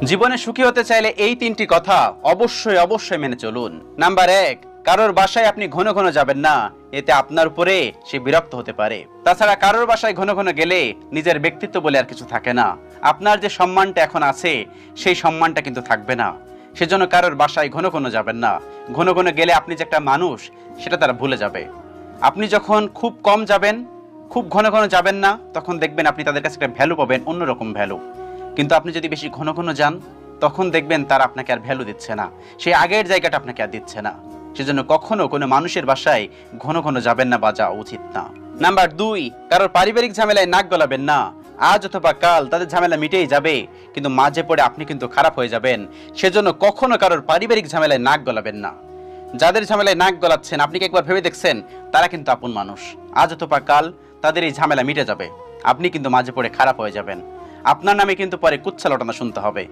জীবনে সুখী হতে চাইলে এই তিনটি কথা অবশ্যই অবশ্যই মেনে চলুন। নাম্বার 1, কারোর বাসায় আপনি ঘন ঘন যাবেন না, এতে আপনার উপরে সে বিরক্ত হতে পারে। তাছাড়া কারোর বাসায় ঘন ঘন গেলে নিজের ব্যক্তিত্ব বলে আর কিছু থাকে না। আপনার যে সম্মানটা এখন আছে সেই সম্মানটা কিন্তু থাকবে না। সেজন্য কারোর বাসায় ঘন ঘন যাবেন না। ঘন ঘন গেলে আপনি যে একটা মানুষ সেটা তারা ভুলে যাবে। আপনি যখন খুব কম যাবেন, খুব ঘন ঘন যাবেন না, তখন দেখবেন আপনি তাদের কাছে একটা ভ্যালু পাবেন, অন্যরকম ভ্যালু। কিন্তু আপনি যদি বেশি ঘন ঘন যান, তখন দেখবেন তারা আপনাকে আর ভ্যালু দিচ্ছে না, সেই আগের জায়গাটা আপনাকে আর দিচ্ছে না। সেজন্য কখনো কোনো মানুষের বাসায় ঘন ঘন যাবেন না বা যাওয়া উচিত না। নাম্বার 2, কারোর পারিবারিক ঝামেলায় নাক গলাবেন না। আজ অথবা কাল তাদের ঝামেলা মিটেই যাবে, কিন্তু মাঝে পড়ে আপনি কিন্তু খারাপ হয়ে যাবেন। সেজন্য কখনো কারোর পারিবারিক ঝামেলায় নাক গলাবেন না। যাদের ঝামেলায় নাক গলাচ্ছেন, আপনি কি একবার ভেবে দেখছেন তারা কিন্তু আপন মানুষ। আজ অথবা কাল তাদের এই ঝামেলা মিটে যাবে, আপনি কিন্তু মাঝে পড়ে খারাপ হয়ে যাবেন। আপনার নামে কিন্তু পরে কুচ্ছা লটানো শুনতে হবে।